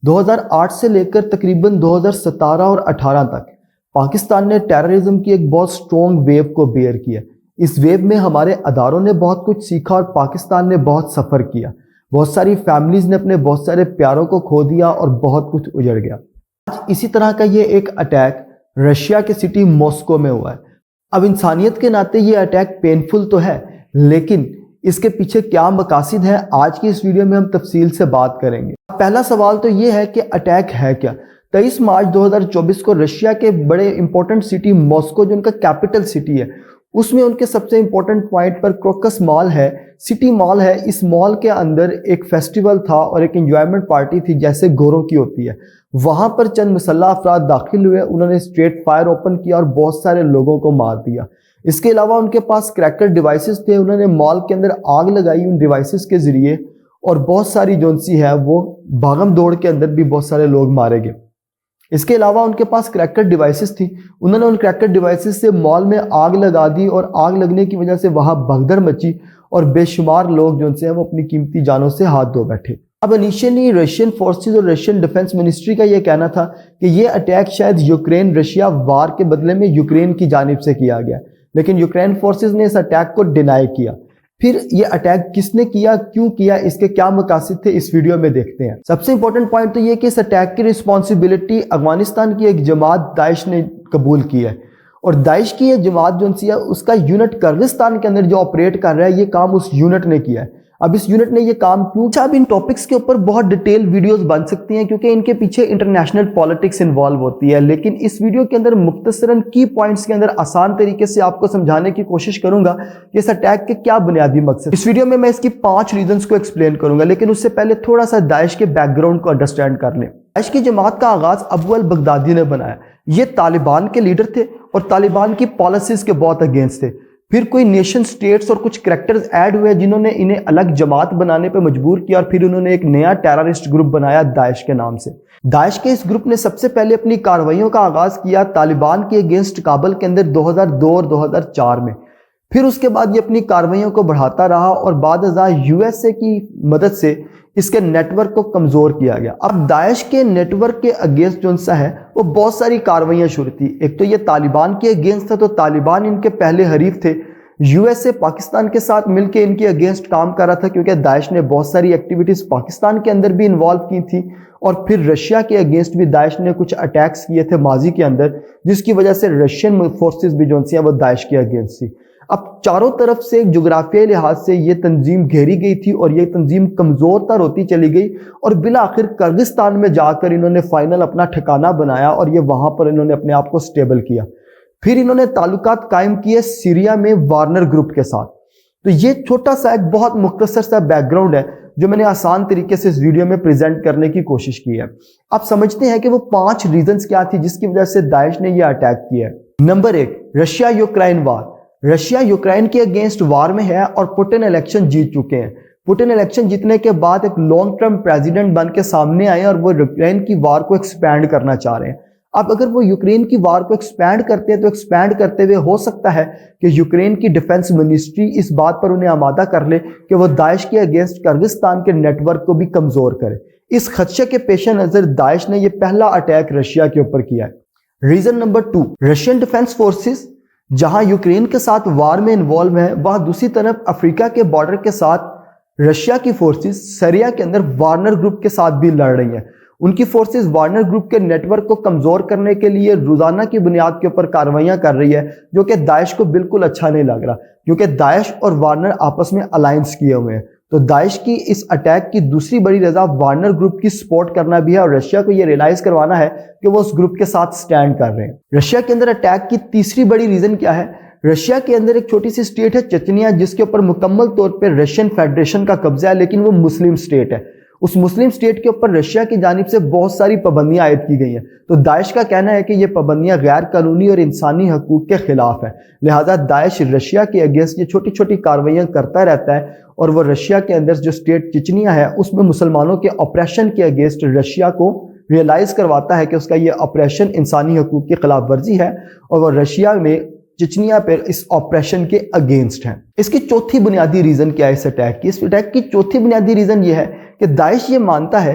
2008 سے لے کر تقریباً 2017 اور 18 تک پاکستان نے ٹیررزم کی ایک بہت سٹرونگ ویو کو بیئر کیا۔ اس ویو میں ہمارے اداروں نے بہت کچھ سیکھا اور پاکستان نے بہت سفر کیا۔ بہت ساری فیملیز نے اپنے بہت سارے پیاروں کو کھو دیا اور بہت کچھ اجڑ گیا۔ آج اسی طرح کا یہ ایک اٹیک رشیا کے سٹی ماسکو میں ہوا ہے۔ اب انسانیت کے ناطے یہ اٹیک پینفل تو ہے، لیکن اس کے پیچھے کیا مقاصد ہیں، آج کی اس ویڈیو میں ہم تفصیل سے بات کریں گے۔ پہلا سوال تو یہ ہے کہ اٹیک ہے کیا؟ 23 مارچ 2024 کو رشیا کے بڑے امپورٹنٹ سٹی ماسکو، جو ان کا کیپٹل سٹی ہے، اس میں ان کے سب سے امپورٹنٹ پوائنٹ پر کروکس مال ہے، سٹی مال ہے۔ اس مال کے اندر ایک فیسٹیول تھا اور ایک انجوائمنٹ پارٹی تھی جیسے گوروں کی ہوتی ہے۔ وہاں پر چند مسلح افراد داخل ہوئے، انہوں نے اسٹریٹ فائر اوپن کیا اور بہت سارے لوگوں کو مار دیا۔ اس کے علاوہ ان کے پاس کریکر ڈیوائسز تھے، انہوں نے مال کے اندر آگ لگائی ان ڈیوائسز کے ذریعے، اور بہت ساری جونسی ہے وہ بھاگم دوڑ کے اندر بھی بہت سارے لوگ مارے گئے۔ اس کے علاوہ ان کے پاس کریکر ڈیوائسز تھی، انہوں نے ان کریکر ڈیوائسز سے مال میں آگ لگا دی اور آگ لگنے کی وجہ سے وہاں بھگدڑ مچی اور بے شمار لوگ جو ان سے وہ اپنی قیمتی جانوں سے ہاتھ دھو بیٹھے۔ اب انیشیلی رشین فورسز اور رشین ڈیفنس منسٹری کا یہ کہنا تھا کہ یہ اٹیک شاید یوکرین رشیا وار کے بدلے میں یوکرین کی جانب سے کیا گیا، لیکن یوکرین فورسز نے اس اٹیک کو ڈینائی کیا۔ پھر یہ اٹیک کس نے کیا، کیوں کیا، اس کے کیا مقاصد تھے، اس ویڈیو میں دیکھتے ہیں۔ سب سے امپورٹنٹ پوائنٹ تو یہ کہ اس اٹیک کی رسپانسبلٹی افغانستان کی ایک جماعت داعش نے قبول کی ہے، اور داعش کی یہ جماعت جو ہے اس کا یونٹ کرغزستان کے اندر جو آپریٹ کر رہا ہے، یہ کام اس یونٹ نے کیا ہے۔ اب اس یونٹ نے یہ کام کیوں؟ اب ان ٹاپکس کے اوپر بہت ڈیٹیل ویڈیوز بن سکتی ہیں کیونکہ ان کے پیچھے انٹرنیشنل پالیٹکس انوالو ہوتی ہے، لیکن اس ویڈیو کے اندر مختصراً کی پوائنٹس کے اندر آسان طریقے سے آپ کو سمجھانے کی کوشش کروں گا کہ اس اٹیک کے کیا بنیادی مقصد۔ اس ویڈیو میں اس کی 5 ریزنز کو ایکسپلین کروں گا، لیکن اس سے پہلے تھوڑا سا داعش کے بیک گراؤنڈ کو انڈرسٹینڈ کر لیں۔ داعش کی جماعت کا آغاز ابو البغدادی نے بنایا۔ یہ طالبان کے لیڈر تھے اور طالبان کی پالیسیز کے بہت اگینسٹ تھے۔ پھر کوئی نیشن سٹیٹس اور کچھ کریکٹرز ایڈ ہوئے جنہوں نے انہیں الگ جماعت بنانے پہ مجبور کیا، اور پھر انہوں نے ایک نیا ٹیررسٹ گروپ بنایا داعش کے نام سے۔ داعش کے اس گروپ نے سب سے پہلے اپنی کارروائیوں کا آغاز کیا طالبان کے اگینسٹ کابل کے اندر 2002 اور 2004 میں۔ پھر اس کے بعد یہ اپنی کارروائیوں کو بڑھاتا رہا اور بعد ازاں USA کی مدد سے اس کے نیٹ ورک کو کمزور کیا گیا۔ اب داعش کے نیٹ ورک کے اگینسٹ جو ہے وہ بہت ساری کارروائیاں شروع تھی۔ ایک تو یہ طالبان کے اگینسٹ تھا، تو طالبان ان کے پہلے حریف تھے۔ USA پاکستان کے ساتھ مل کے ان کے اگینسٹ کام کر رہا تھا کیونکہ داعش نے بہت ساری ایکٹیویٹیز پاکستان کے اندر بھی انوالو کی تھی، اور پھر رشیا کے اگینسٹ بھی داعش نے کچھ اٹیکس کیے تھے ماضی کے اندر، جس کی وجہ سے رشین فورسز بھی جو ہیں وہ داعش کے اگینسٹ تھی۔ اب چاروں طرف سے جغرافیائی لحاظ سے یہ تنظیم گھیری گئی تھی اور یہ تنظیم کمزور تر ہوتی چلی گئی، اور بالآخر کرغزستان میں جا کر انہوں نے فائنل اپنا ٹھکانہ بنایا اور یہ وہاں پر انہوں نے اپنے آپ کو سٹیبل کیا۔ پھر انہوں نے تعلقات قائم کیے سیریا میں وارنر گروپ کے ساتھ۔ تو یہ چھوٹا سا ایک بہت مختصر سا بیک گراؤنڈ ہے جو میں نے آسان طریقے سے اس ویڈیو میں پریزنٹ کرنے کی کوشش کی ہے۔ آپ سمجھتے ہیں کہ وہ 5 ریزنز کیا تھی جس کی وجہ سے داعش نے یہ اٹیک کیا ہے۔ نمبر 1، رشیا یوکرائن وار۔ رشیا یوکرائن کے اگینسٹ وار میں ہے اور پوٹن الیکشن جیت چکے ہیں۔ پوٹن الیکشن جیتنے کے بعد ایک لانگ ٹرم پریزیڈنٹ بن کے سامنے آئے اور وہ یوکرائن کی وار کو ایکسپینڈ کرنا چاہ رہے ہیں۔ اب اگر وہ یوکرین کی وار کو ایکسپینڈ کرتے ہیں تو ایکسپینڈ کرتے ہوئے ہو سکتا ہے کہ یوکرین کی ڈیفنس منسٹری اس بات پر انہیں آمادہ کر لے کہ وہ داعش کے اگینسٹ کرغزستان کے نیٹ ورک کو بھی کمزور کرے۔ اس خدشے کے پیش نظر داعش نے یہ پہلا اٹیک رشیا کے اوپر کیا ہے۔ Reason number 2، Russian defence forces جہاں یوکرین کے ساتھ وار میں انوالو ہیں، وہاں دوسری طرف افریقہ کے بارڈر کے ساتھ رشیا کی فورسز سیریا کے اندر وارنر گروپ کے ساتھ بھی لڑ رہی ہیں۔ ان کی فورسز وارنر گروپ کے نیٹ ورک کو کمزور کرنے کے لیے روزانہ کی بنیاد کے اوپر کارروائیاں کر رہی ہے، جو کہ داعش کو بالکل اچھا نہیں لگ رہا کیونکہ داعش اور وارنر آپس میں الائنس کیے ہوئے ہیں۔ تو داعش کی اس اٹیک کی دوسری بڑی رضا وارنر گروپ کی سپورٹ کرنا بھی ہے، اور رشیا کو یہ ریلائز کروانا ہے کہ وہ اس گروپ کے ساتھ سٹینڈ کر رہے ہیں۔ رشیا کے اندر اٹیک کی تیسری بڑی ریزن کیا ہے؟ رشیا کے اندر ایک چھوٹی سی سٹیٹ ہے چچنیا، جس کے اوپر مکمل طور پہ رشین فیڈریشن کا قبضہ ہے، لیکن وہ مسلم سٹیٹ ہے۔ اس مسلم سٹیٹ کے اوپر رشیا کی جانب سے بہت ساری پابندیاں عائد کی گئی ہیں۔ تو داعش کا کہنا ہے کہ یہ پابندیاں غیر قانونی اور انسانی حقوق کے خلاف ہیں، لہٰذا داعش رشیا کے اگینسٹ یہ چھوٹی چھوٹی کارروائیاں کرتا رہتا ہے، اور وہ رشیا کے اندر جو سٹیٹ چچنیا ہے اس میں مسلمانوں کے آپریشن کے اگینسٹ رشیا کو ریئلائز کرواتا ہے کہ اس کا یہ آپریشن انسانی حقوق کی خلاف ورزی ہے، اور وہ رشیا میں چچنیا پہ اس آپریشن کے اگینسٹ ہیں۔ اس کی چوتھی بنیادی ریزن کیا ہے اس اٹیک کی؟ اس اٹیک کی چوتھی بنیادی ریزن یہ ہے کہ داعش یہ مانتا ہے